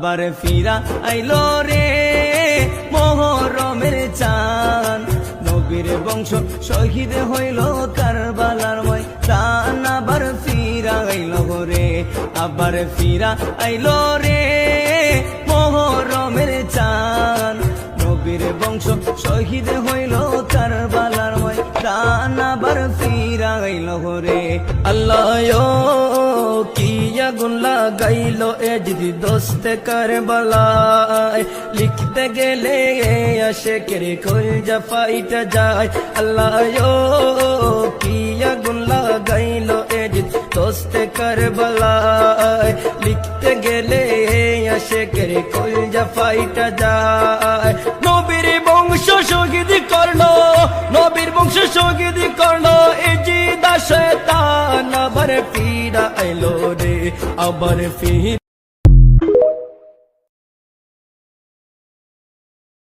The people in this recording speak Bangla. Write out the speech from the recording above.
আবার ফিরা আইলো রে মোহরমের চাঁদ, নবীর বংশ শহীদ হইল কারবালার ময়দান। আবার ফিরা আইলো রে, আবার ফিরা আইলো রে মোহরমের চাঁদ, নবীর বংশ শহীদ হইল কারবালার ময়দান। আবার ফিরা আইলো রে। আল্লাহ কি আগুন লাগাইলো এ যদি দোস্তে কারবালায়, লিখতে গেলে আশেকের কলজা ফাইটা যায়। আল্লাহ কি আগুন লাগাইলো এ যদি দোস্তে কারবালায়, লিখতে গেলে আশেকের কলজা ফাইটা যায়। নবীর বংশ শহীদ করলো, নবীর বংশ শহীদ করলো এই জিদা শয়তান। আবার ফিরা আইলো রে, আবার ফির